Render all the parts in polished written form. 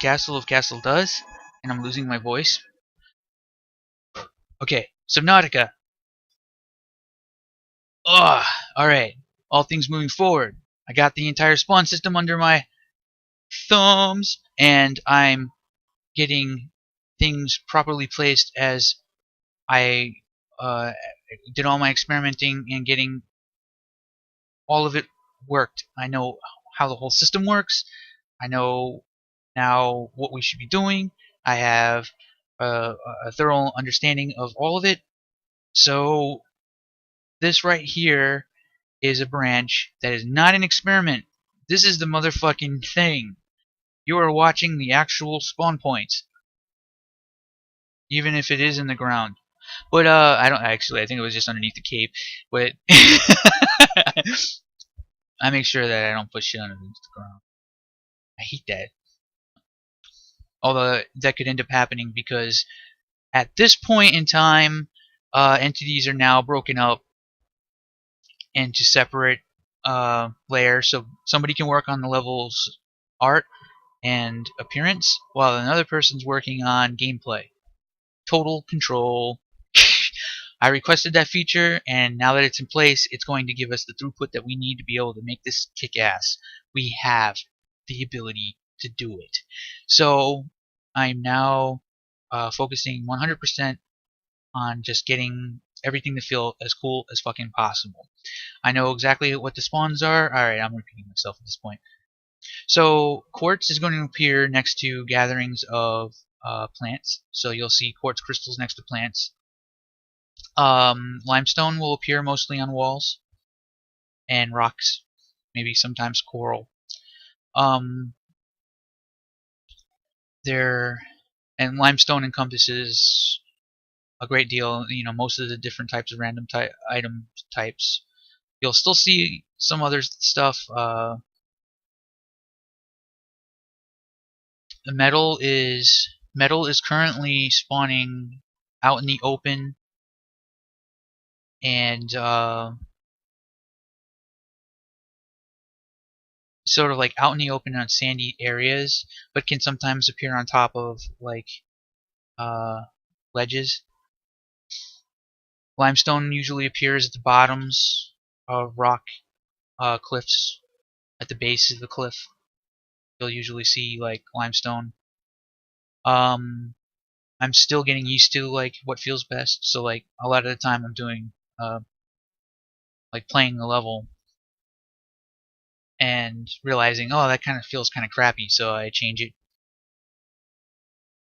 Castle of Castle does, and I'm losing my voice. Okay, Subnautica. Ugh, alright. All things moving forward. I got the entire spawn system under my thumbs, and I'm getting things properly placed as I did all my experimenting and getting all of it worked. I know how the whole system works. I know now what we should be doing. I have a thorough understanding of all of it. So this right here is a branch that is not an experiment. This is the motherfucking thing. You are watching the actual spawn points, even if it is in the ground. But I don't actually. I think it was just underneath the cave. But I make sure that I don't put shit underneath the ground. I hate that. Although that could end up happening because at this point in time, entities are now broken up into separate layers. So somebody can work on the level's art and appearance, while another person's working on gameplay. Total control. I requested that feature, and now that it's in place, it's going to give us the throughput that we need to be able to make this kick ass. We have the ability to do it. So I'm now focusing 100% on just getting everything to feel as cool as fucking possible. I know exactly what the spawns are. Alright, I'm repeating myself at this point. So quartz is going to appear next to gatherings of plants. So you'll see quartz crystals next to plants. Limestone will appear mostly on walls and rocks, maybe sometimes coral. And limestone encompasses a great deal, most of the different types of random item types. You'll still see some other stuff. The metal is currently spawning out in the open, and sort of like out in the open on sandy areas, but can sometimes appear on top of like ledges. Limestone usually appears at the bottoms of rock cliffs, at the base of the cliff. You'll usually see like limestone. I'm still getting used to like what feels best, so like a lot of the time I'm doing like playing the level and realizing, oh, that kind of feels kind of crappy, so I change it.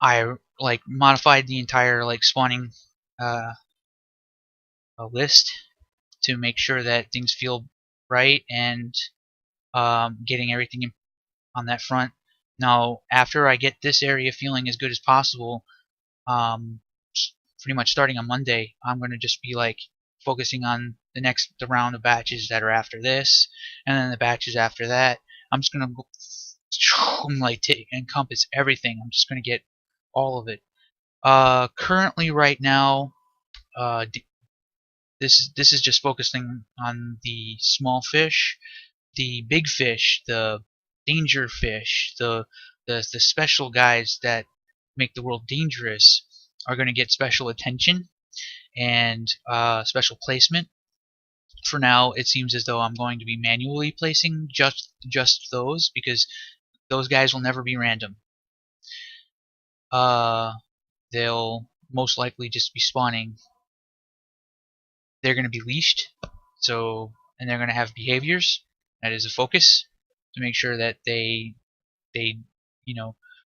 I like modified the entire like spawning list to make sure that things feel right, and getting everything on that front. Now, after I get this area feeling as good as possible, pretty much starting on Monday, I'm going to just be like focusing on the round of batches that are after this, and then the batches after that. I'm just going to like encompass everything. I'm just going to get all of it. Currently, right now, this is just focusing on the small fish, the big fish, the danger fish, the special guys that make the world dangerous are going to get special attention and special placement. For now, it seems as though I'm going to be manually placing just those, because those guys will never be random. They'll most likely just be spawning. They're going to be leashed, and they're going to have behaviors. That is a focus to make sure that they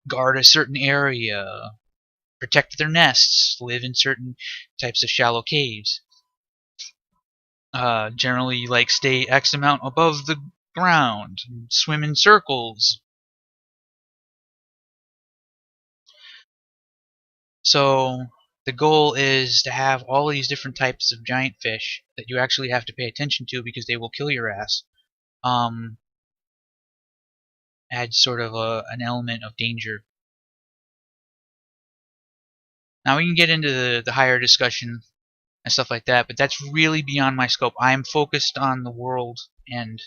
guard a certain area, protect their nests, live in certain types of shallow caves. Generally, like stay X amount above the ground, and swim in circles. So the goal is to have all these different types of giant fish that you actually have to pay attention to because they will kill your ass. Add sort of an element of danger. Now we can get into the higher discussion and stuff like that, but that's really beyond my scope. I am focused on the world and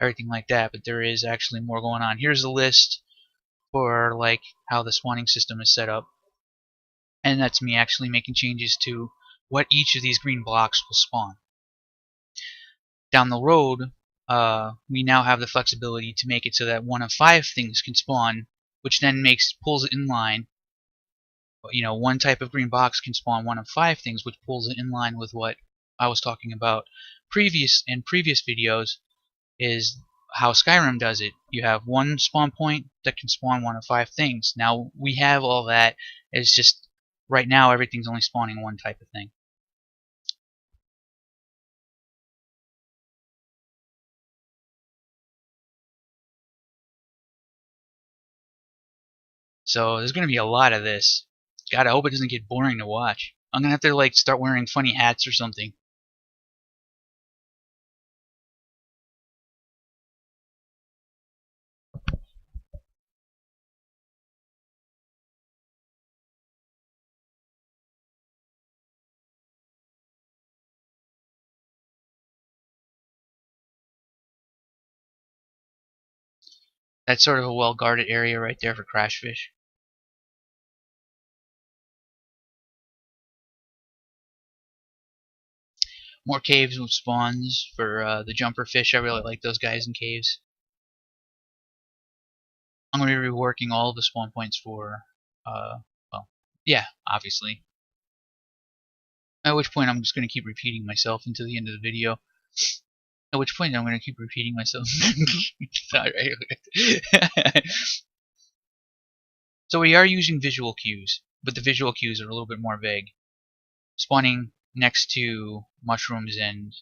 everything like that, but there is actually more going on. Here's the list for like how the spawning system is set up, and that's me actually making changes to what each of these green blocks will spawn. Down the road, we now have the flexibility to make it so that one of 5 things can spawn, which then pulls it in line. One type of green box can spawn one of 5 things, which pulls it in line with what I was talking about previous videos, is how Skyrim does it. You have one spawn point that can spawn one of 5 things. Now we have all that. It's just right now everything's only spawning one type of thing. So there's gonna be a lot of this. God, I hope it doesn't get boring to watch. I'm gonna have to like start wearing funny hats or something. That's sort of a well-guarded area right there for crash fish. More caves with spawns for the jumper fish. I really like those guys in caves. I'm going to be reworking all of the spawn points for, well, yeah, obviously. At which point I'm just going to keep repeating myself until the end of the video. At which point I'm going to keep repeating myself. Sorry. So we are using visual cues, but the visual cues are a little bit more vague. Spawning next to mushrooms and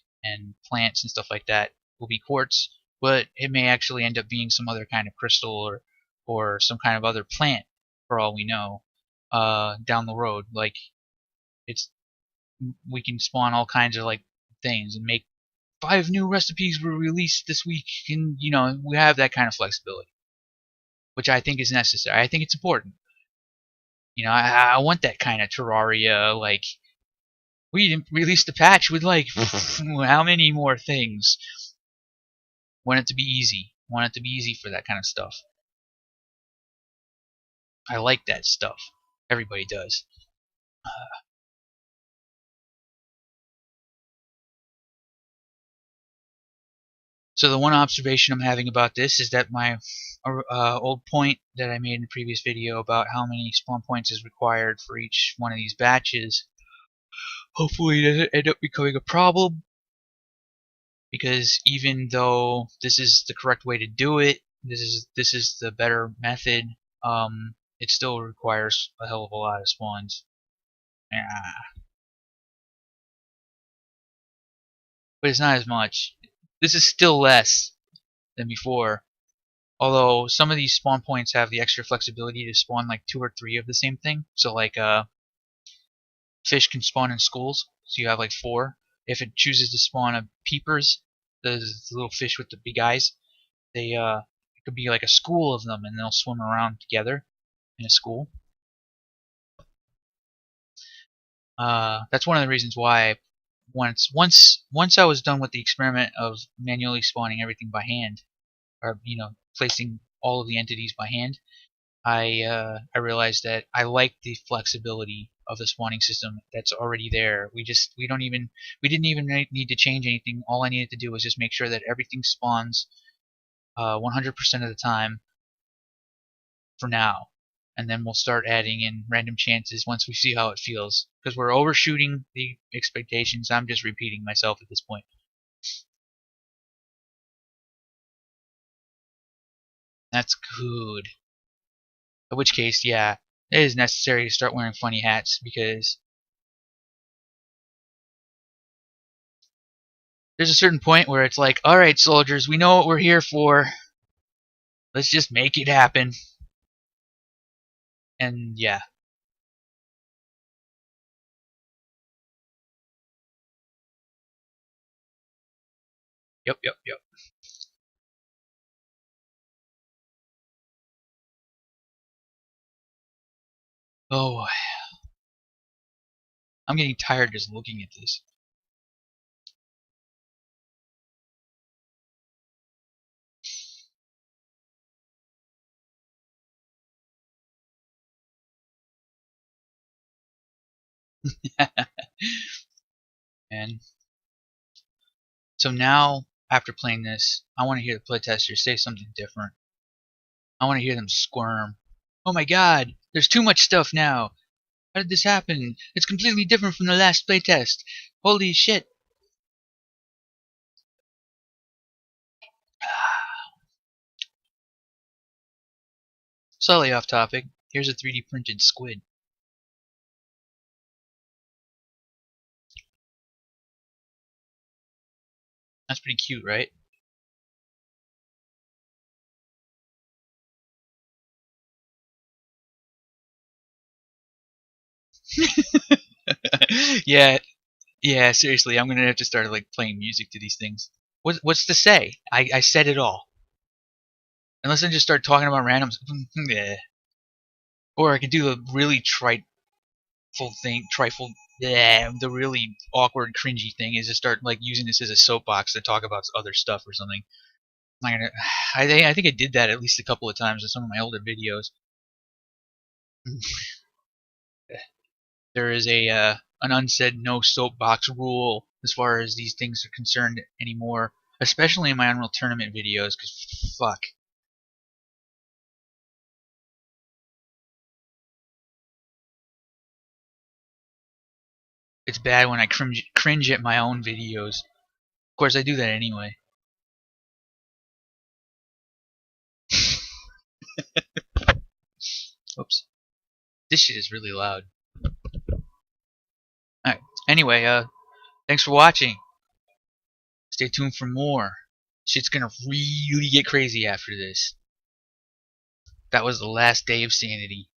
plants and stuff like that will be quartz, but it may actually end up being some other kind of crystal or some kind of other plant for all we know down the road. Like we can spawn all kinds of like things and make 5 new recipes were released this week, and we have that kind of flexibility, which I think is necessary. I think it's important. I want that kind of Terraria, like we didn't release the patch with like how many more things. Want it to be easy. Want it to be easy for that kind of stuff. I like that stuff. Everybody does. So the one observation I'm having about this is that my old point that I made in the previous video about how many spawn points is required for each one of these batches, hopefully it doesn't end up becoming a problem, because even though this is the correct way to do it, this is the better method, it still requires a hell of a lot of spawns. Yeah. But it's not as much. This is still less than before. Although some of these spawn points have the extra flexibility to spawn like 2 or 3 of the same thing. So like fish can spawn in schools, so you have like 4. If it chooses to spawn a peepers, the little fish with the big eyes, it could be like a school of them, and they'll swim around together in a school. That's one of the reasons why once I was done with the experiment of manually spawning everything by hand, or placing all of the entities by hand, I realized that I like the flexibility of the spawning system that's already there. We didn't even need to change anything. All I needed to do was just make sure that everything spawns 100% of the time for now, and then we'll start adding in random chances once we see how it feels. Because we're overshooting the expectations. I'm just repeating myself at this point. That's good. In which case, yeah, it is necessary to start wearing funny hats, because there's a certain point where it's like, alright soldiers, we know what we're here for. Let's just make it happen. And yeah. Yep, yep, yep. Oh, I'm getting tired just looking at this. And so now, after playing this, I want to hear the playtesters say something different. I want to hear them squirm. Oh my god, there's too much stuff now. How did this happen? It's completely different from the last playtest. Holy shit. Slightly off topic. Here's a 3D printed squid. That's pretty cute, right? Yeah, yeah, seriously, I'm gonna have to start like playing music to these things. What's to say? I said it all. Unless I just start talking about randoms. Yeah. Or I could do a really yeah, the really awkward, cringy thing is to start like using this as a soapbox to talk about other stuff or something. I'm not gonna, I think I did that at least a couple of times in some of my older videos. There is a an unsaid no soapbox rule as far as these things are concerned anymore, especially in my Unreal Tournament videos. Because fuck, it's bad when I cringe at my own videos. Of course, I do that anyway. Oops, this shit is really loud. Alright. Anyway, thanks for watching. Stay tuned for more. Shit's gonna really get crazy after this. That was the last day of sanity.